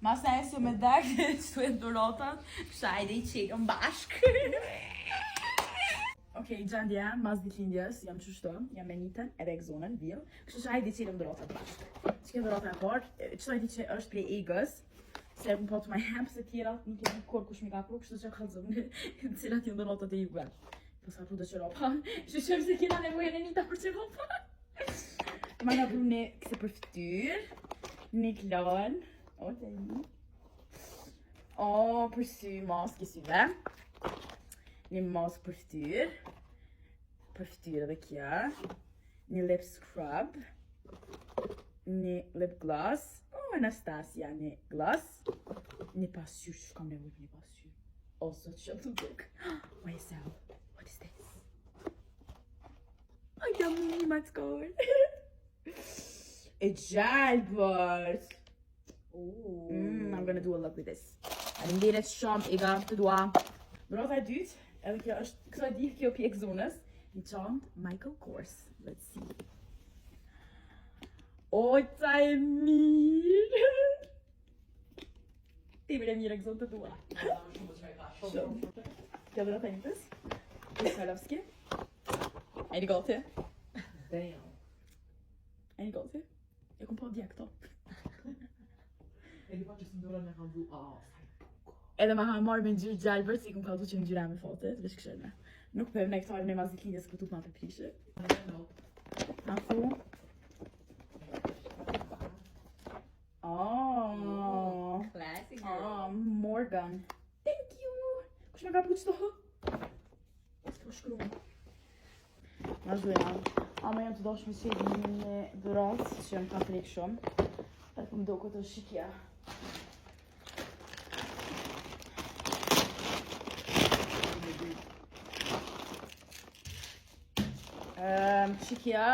Mas nesër me dakë që e dhurotat, shajde I qelëm bashk. Okej, gjendja, mas ditëlindjes, jam qështu, jam me Nitën edhe Egzonën, vjell. Kështu që hajde I qelëm dhurotat bashk. Që ke dhurota e parë, qëta di që është prej Egës, se kum po të maj hem se tjerat nuk e di kur kush mi ka pru, kështu që kalzëm në cilat janë dhurotat e juve. Po sa pru dhe qëropa, shëshëm se kena nevojën e Nita për qëropa. Ma nga pru një këse për fytyr, një klon, o të një, o për sy mask I syve, një mask për fytyr edhe kja, një lip scrub, një lip gloss, Anastasia një gloss, një pasyur, që kam nevojë për një pasyur, o sot që të duk, YSL, what is this? Ai jam një matskor. E gjalbërt. I'm gonna do a look with this. Faleminderit shumë, I ga të dua. Dhurata e dytë, edhe kjo është, kësa di kjo pjek zonës, një çantë Michael Kors. Let's see. O, ta e mirë. Ti vire mirë Egzon të dua. Shumë. Kjo dhurata e njëtës. Swarovski. E një gati? Damn. E një gati? E kom pa dje këto. E një pa që së ndurën me kam du, Edhe ma ha marrë me në gjyrë gjalbër, si kom kaldu që në gjyra me fatet, veç këshërme. Nuk për në këtarë në mazit lindjes këtu ma për prishë. Ma thu. Oh. Classic girl. Morgan. Thank you. Kush me ka pu qëto? S'ka shkru. Ma zhuja. Ama jam të dosh me qedi një dhurat, që jam ka frikë shumë. Edhe po më do këtë shikja. Shikja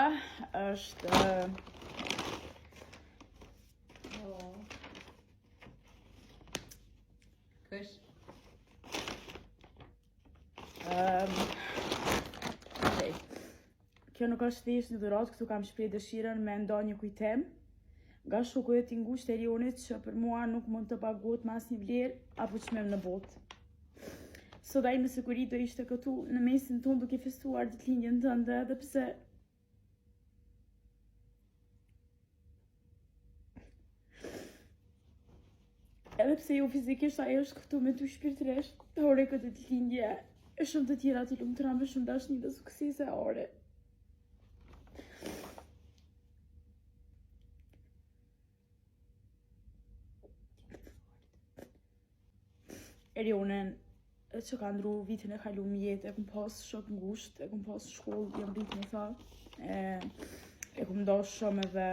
është Kush? Okej. Kjo nuk është thjesht një dhuratë, këtu kam shpreh dëshirën me nda një kujtim nga shoku I ngushtë Erionit që për mua nuk mund të paguhet me asnjë vlerë apo çmim në botë. Sot ai me siguri do ishte këtu në mesin tonë duke festuar ditëlindjen tënde, edhe pse jo fizikisht ai është këtu me ty shpirtërisht, të ore këtë ditëlindje e shumë të tjera të lumtura me shumë dashni dhe suksese ore. Erionen që ka ndru vitin e kalu më jetë, e kum pas shok ngusht, e kum pas shkollë, jam rritë më tha, e kum dash shumë edhe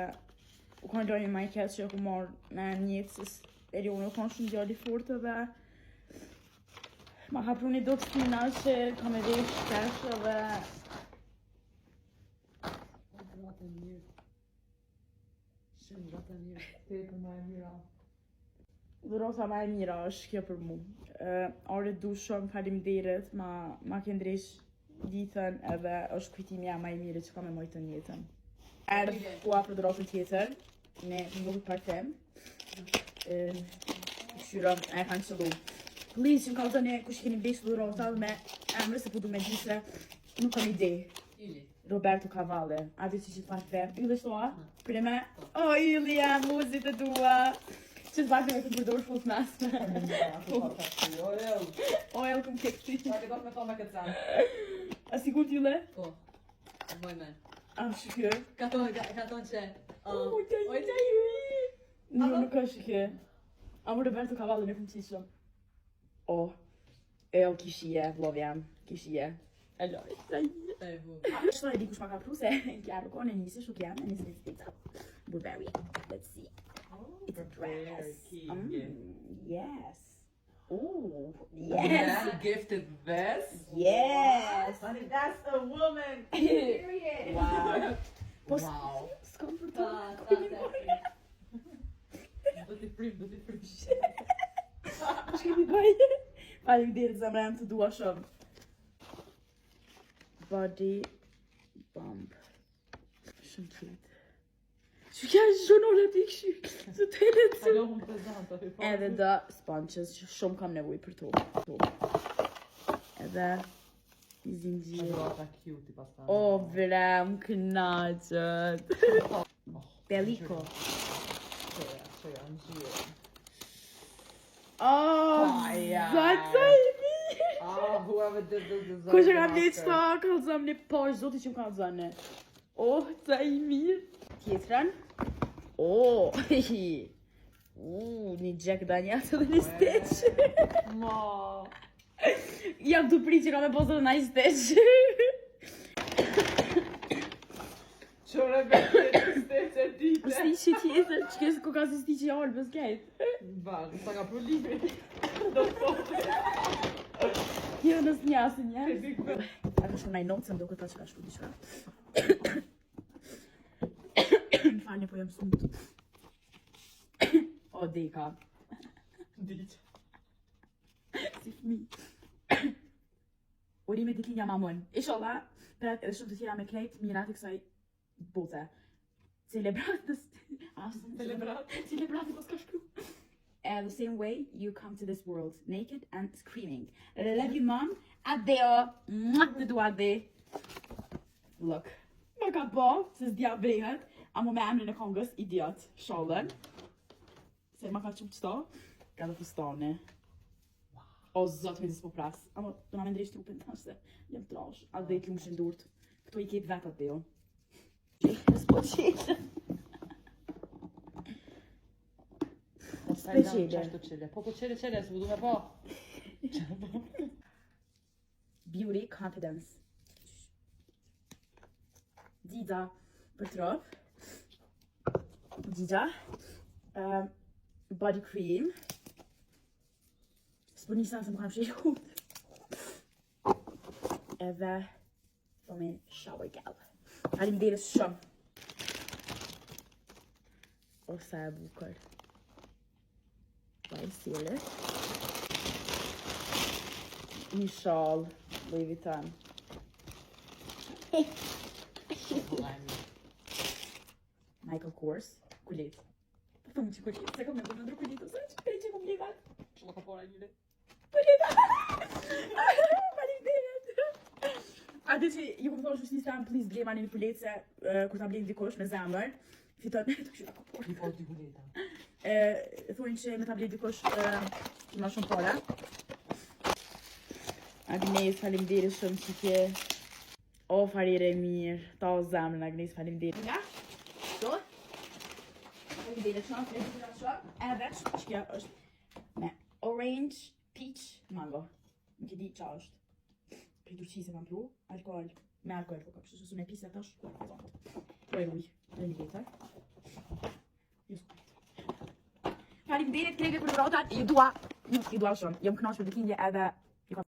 u kanë dojnë ma I ketë që e kum marrë me njëtësis Erionen u kanë shumë djalli fort edhe ma ka pru një do të tina që ka me vesh kesh edhe Dhurata mirë. Shumë dhurata mirë. Te për ma e mira. dhurata ma e mira është kjo për mu. Are du shumë, faleminderit, ma ke ndresh ditën edhe është kujtimja ma e mire që ka me mojtë në jetën. Erdhë kua për dhuratën tjetër, ne nuk partem. Shyrëm, e kanë qëllu. Please, që më kalë të ne kush keni besh dhurata me emre se po du me di se nuk kam ide. Yli. Roberto Cavalli, a di që të fakë dhe. Yli shtoa? Për me? O, Yli jam, muzit e tua. Që të fakë dhe me të përdojrë shumë të mesme. O, e lë këm kek ty. Sa ke dosh me thonë me këtë zanë? A sigur t'Yli? Po. Moj men. A më shikër? Ka thonë që... O, të Yli! Nuk ka shikër. A më Roberto Cavalli në këmë qishëm. O, e lë kishije, vlovjam, kishije. E loj, të Yli. Shto e di kush ma ka pru se kjarë kone njësi shuk jam e njësi pizza. Burberry. Let's see. It's a dress. Yes. Ooh, yes. Gifted this? Yes. Honey, that's a woman. Period. Wow. Wow. S'kom për të. Do t'i prim. Shkemi bëjë. Faleminderit zemra jam të dua shumë. Body bump. Shumë cute. Që kja shumë në t'i këshy. Së të e të Halo, më prezanta. Edhe dhe sponges që shumë kam nevoj për to. Edhe i zingjirë. Brota cute i pastaj. O, vrem, kënaqët. Peliko. Çoja, në gjirë. Oh, Aja. zatë i mirë. Whoever did this deserves Ko që an kam një Oscar. qëta, kalzëm një posh, zoti që më kalzëne. Oh, ca i mirë. Tjetërën. Oh, një Jack Daniels edhe një Stitch. Ma. Jam të pri që ka me posë edhe një Stitch. Qore me të e dite. Stitch tjetër, që kësë ku ka si Stitch i albës kejtë. Bërë, sa ka problemi. Jo, nësë njësë njërë. A ka shumë nëjë notë, se më do këta që ka shumë diqka. Më falni, po jam smutë. O, deka. Diq. Si fmi. Urime ditlinja mamon. Inshallah, për atë edhe shumë të tjera me krejt, mirat i kësaj bote. Celebratës... Celebratës mos ka shkru. The same way you come to this world, naked and screaming. I love you, mom. Adeo. Të du ade. Look. Më ka bo, se s'dja brehet. Amo me emrin e kongës, idiot. Shallen. Se ma ka qumë qëto. Ka dhe fustane. O, zot, me s'po pras. Amo, të na me ndresh trupin të se jem trash. A dhe i t'lumë shëndurt. Këto i ketë vetat dhe jo. S'po qeqe. Speciale. Po qele, s'u du me po. Beauty, confidence. Dida për trop. Dida. Body cream. S'po njësa se më kam sheshu. Edhe fomin shower gel. Faleminderit shumë. O sa e bukur. Vaj sire. Një shall, Louis Vuitton. Michael Kors, kulit. Po thëmë që kulit, se kom në të nëndru kulit, ose që prej që kom ligat. Shumë ka pora njëre. Kulit! Faleminderit! Ate që ju kom thonë shushti sam, please blema një kulit, se kur ta blejnë dikush me zemër, fiton të këshura ka por. Një po dy kuleta. Thonë që me ta blejnë dikush që ma shumë pora. Agnes, faleminderit shumë që ke. O, farire mirë, ta o zemrën, Agnes, faleminderit. Nga, do, faleminderit shumë, faleminderit shumë, edhe që kjo është me orange, peach, mango. Nuk e di qa është. Për Turqi se kam pru, alkohol, me alkohol, po ka kështë që su me pisa tash, po e uj, në një letër. Faleminderit, kreve për dhuratat, ju dua shumë, jam kënaqur për ditëlindje edhe